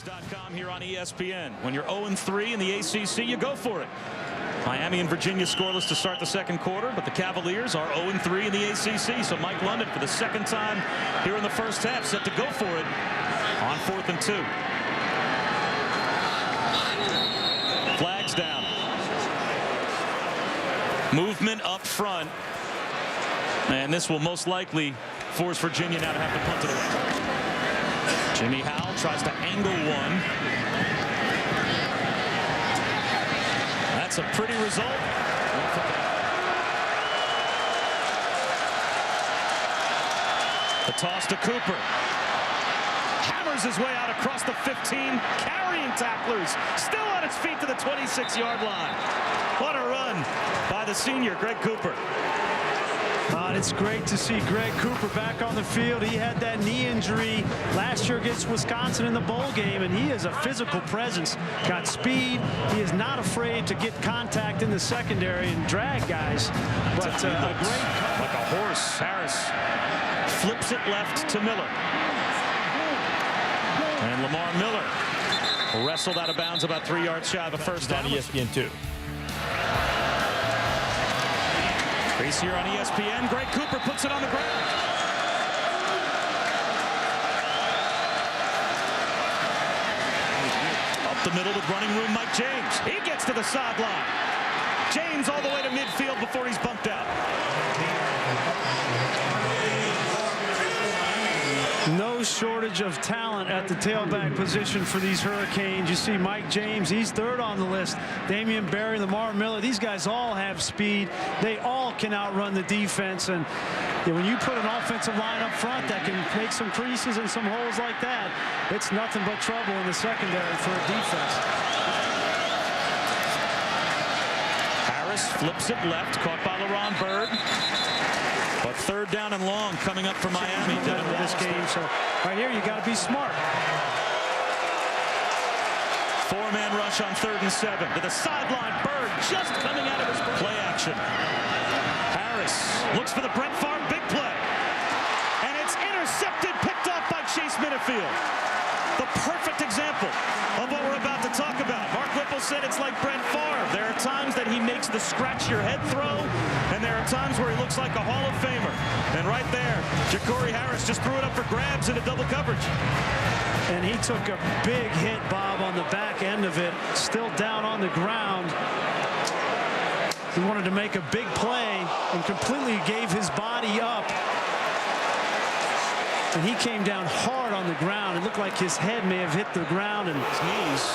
Stars.com here on ESPN. When you're 0-3 in the ACC, you go for it. Miami and Virginia scoreless to start the second quarter, but the Cavaliers are 0-3 in the ACC. So Mike London, for the second time here in the first half, set to go for it on 4th and 2. Flags down. Movement up front. And this will most likely force Virginia now to have to punt it away. Jimmy Howell tries to angle one. That's a pretty result. The toss to Cooper. Hammers his way out across the 15, carrying tacklers. Still on his feet to the 26-yard line. What a run by the senior, Greg Cooper. It's great to see Greg Cooper back on the field. He had that knee injury last year against Wisconsin in the bowl game, and he is a physical presence. Got speed. He is not afraid to get contact in the secondary and drag guys. But a great cut. Like a horse. Harris flips it left to Miller. And Lamar Miller wrestled out of bounds about 3 yards shy of a first down. ESPN2. Race here on ESPN. Greg Cooper puts it on the ground. Up the middle with running room, Mike James. He gets to the sideline. James all the way to midfield before he's bumped out. No shortage of talent at the tailback position for these Hurricanes. You see Mike James, he's third on the list. Damian Barry, Lamar Miller, these guys all have speed. They all can outrun the defense. And when you put an offensive line up front that can make some creases and some holes like that, it's nothing but trouble in the secondary for a defense. Harris flips it left, caught by LaRon Bird. But third down and long coming up for Miami. This game, so right here you got to be smart. Four-man rush on 3rd and 7 to the sideline. Bird just coming out of his play action. Harris looks for the Brett Favre big play, and it's intercepted, picked off by Chase Minifield. The perfect example of what we're about to talk about. Mark Whipple said it's like Brett Favre. There are times that he makes the scratch-your-head throw, and there are times where he looks like a Hall of Famer. And right there, Ja'Cory Harris just threw it up for grabs into double coverage. And he took a big hit, Bob, on the back end of it. Still down on the ground. He wanted to make a big play and completely gave his body up. And he came down hard on the ground. It looked like his head may have hit the ground and his knees.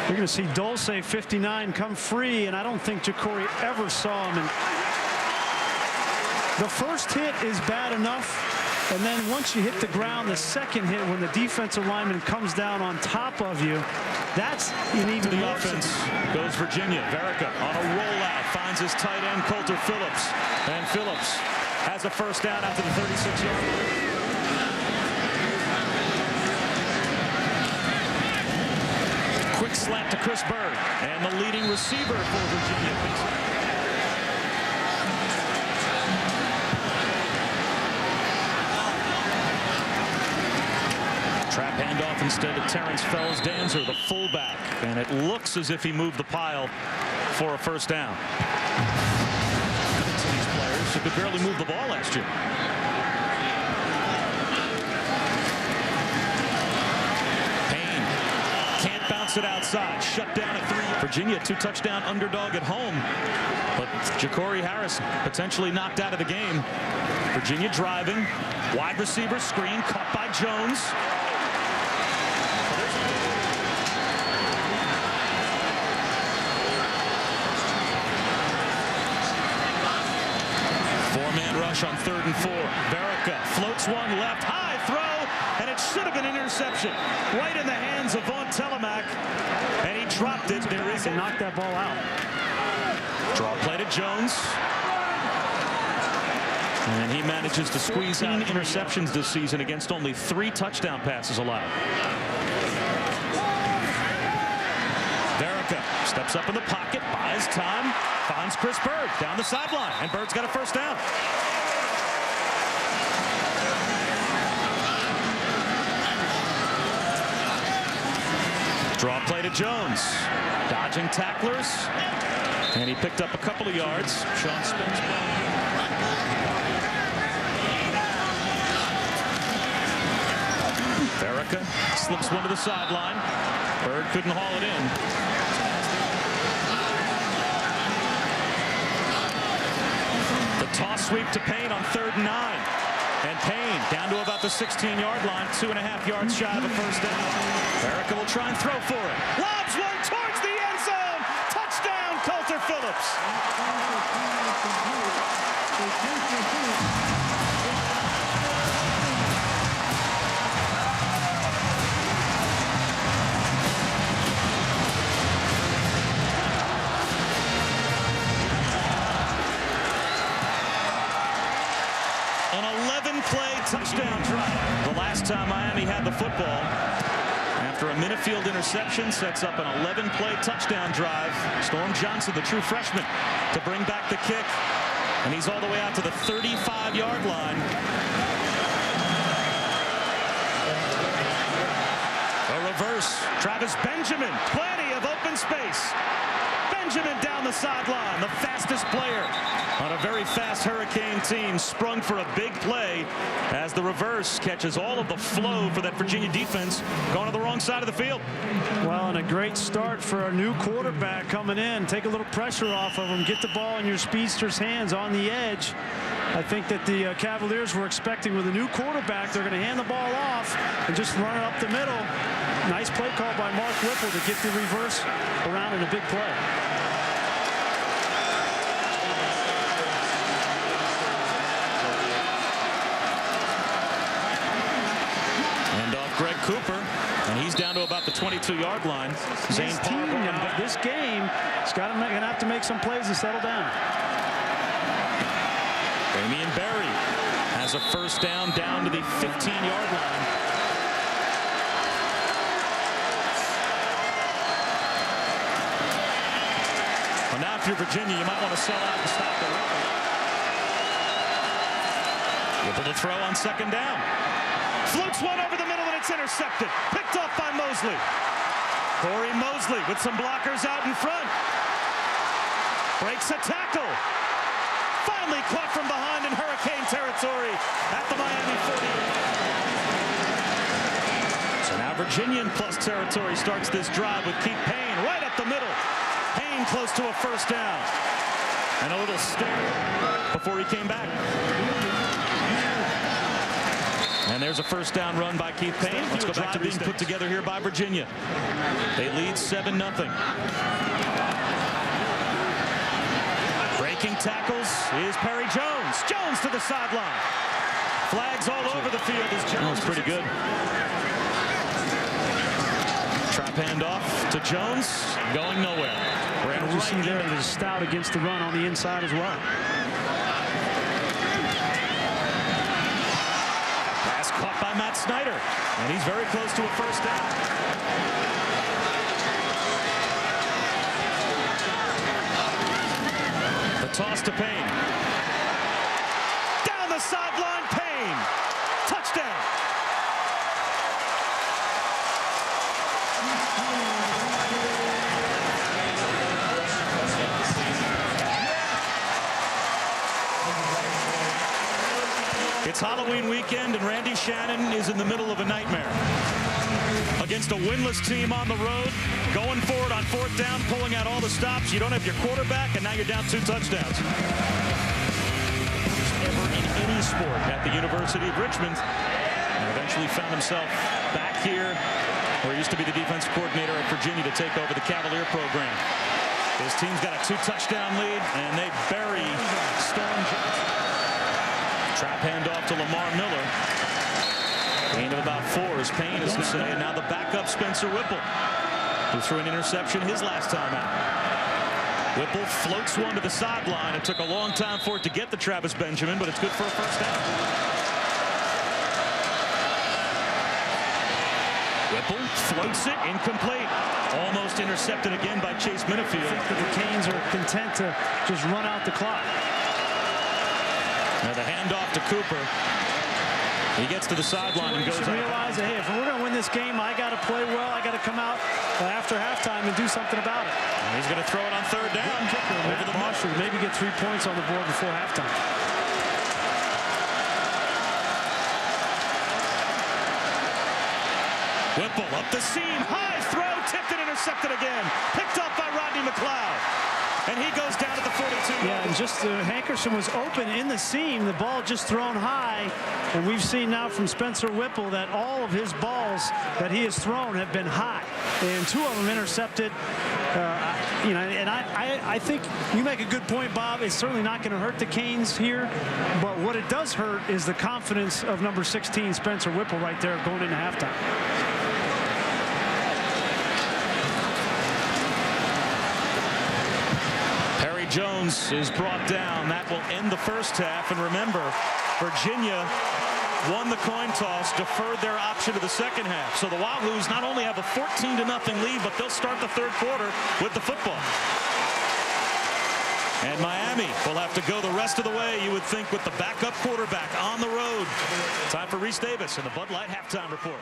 You're going to see Dulce, 59, come free, and I don't think Ja'Cory ever saw him. And the first hit is bad enough, and then once you hit the ground, the second hit, when the defensive lineman comes down on top of you, that's an even more. Offense goes Virginia. Verica on a rollout finds his tight end Coulter Phillips, and Phillips has a first down after the 36-yard line. Quick slap to Chris Bird, and the leading receiver for Virginia. Trap handoff instead to Terrence Fells-Danzer, the fullback, and it looks as if he moved the pile for a first down. These players who could barely move the ball last year. It outside, shut down at 3. Virginia 2-touchdown underdog at home, but Ja'Cory Harris potentially knocked out of the game. Virginia driving, wide receiver screen caught by Jones. Four-man rush on 3rd and 4. Verica floats one left, high throw, and it should have been an interception right in the hands of Vaughn Telemack, and he dropped it. There is a knock that ball out. Draw play to Jones, and he manages to squeeze out interceptions this season against only 3 touchdown passes allowed. Verica steps up in the pocket, buys time, finds Chris Bird down the sideline, and Bird's got a first down. Draw play to Jones. Dodging tacklers. And he picked up a couple of yards. Sean spins Verica slips one to the sideline. Bird couldn't haul it in. The toss sweep to Payne on 3rd and 9. And Payne down to about the 16-yard line, 2.5 yards shy of a first down. Verica will try and throw for it. Lobs one towards the end zone. Touchdown, Coulter Phillips. An 11-play touchdown drive. The last time Miami had the football, after a Minifield interception, sets up an 11-play touchdown drive. Storm Johnson, the true freshman, to bring back the kick. And he's all the way out to the 35-yard line. A reverse. Travis Benjamin, plenty of open space. Benjamin down the sideline, the fastest player on a very fast Hurricane team, sprung for a big play as the reverse catches all of the flow for that Virginia defense going to the wrong side of the field. Well, and a great start for a new quarterback coming in. Take a little pressure off of him. Get the ball in your speedster's hands on the edge. I think that the Cavaliers were expecting with a new quarterback, they're going to hand the ball off and just run it up the middle. Nice play call by Mark Whipple to get the reverse around in a big play. Greg Cooper, and he's down to about the 22-yard line. His team now, this game, he's going to have to make some plays to settle down. Damian Berry has a first down to the 15-yard line. Well, now if you're Virginia, you might want to sell out and stop the run. Able to throw on 2nd down. Floats one over the middle, and it's intercepted. Picked up by Mosley. Corey Mosley with some blockers out in front. Breaks a tackle. Finally caught from behind in Hurricane territory at the Miami 40. So now Virginian plus territory starts this drive with Keith Payne right up the middle. Payne close to a first down. And a little stare before he came back. And there's a first down run by Keith Payne. Let's go back to being put together here by Virginia. They lead 7-0. Breaking tackles is Perry Jones. Jones to the sideline. Flags all over the field as Jones. That was pretty good. Trap handoff to Jones. Going nowhere. As you see there, there's Stout against the run on the inside as well. Caught by Matt Snyder, and he's very close to a first down. The toss to Payne. Down the sideline, Payne. Touchdown. It's Halloween weekend, and Randy Shannon is in the middle of a nightmare. Against a winless team on the road, going forward on 4th down, pulling out all the stops. You don't have your quarterback, and now you're down 2 touchdowns. Ever in any sport at the University of Richmond, and eventually found himself back here, where he used to be the defensive coordinator at Virginia to take over the Cavalier program. His team's got a 2-touchdown lead, and they bury Storm Johnson. Trap handoff to Lamar Miller. Gain of about 4 as Payne is to say. And now the backup Spencer Whipple, who threw an interception his last time out. Whipple floats one to the sideline. It took a long time for it to get to Travis Benjamin, but it's good for a first down. Whipple floats it, incomplete. Almost intercepted again by Chase Minifield. I think that the Canes are content to just run out the clock. Now the handoff to Cooper. He gets to the sideline and goes to realize that, hey, if we're going to win this game, I got to play well. I got to come out after halftime and do something about it. And he's going to throw it on third down. Over the Marshall, maybe get 3 points on the board before halftime. Whipple up the seam, high throw, tipped and intercepted again. Picked up by Rodney McLeod. And he goes down at the 42. Yeah, and just Hankerson was open in the seam. The ball just thrown high. And we've seen now from Spencer Whipple that all of his balls that he has thrown have been high. And 2 of them intercepted. You know, and I think you make a good point, Bob. It's certainly not going to hurt the Canes here. But what it does hurt is the confidence of number 16, Spencer Whipple, right there going into halftime. Jones is brought down. That will end the first half. And remember, Virginia won the coin toss, deferred their option to the second half. So the Wahoos not only have a 14-0 lead, but they'll start the third quarter with the football. And Miami will have to go the rest of the way, you would think, with the backup quarterback on the road. Time for Reese Davis and the Bud Light halftime report.